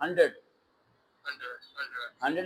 100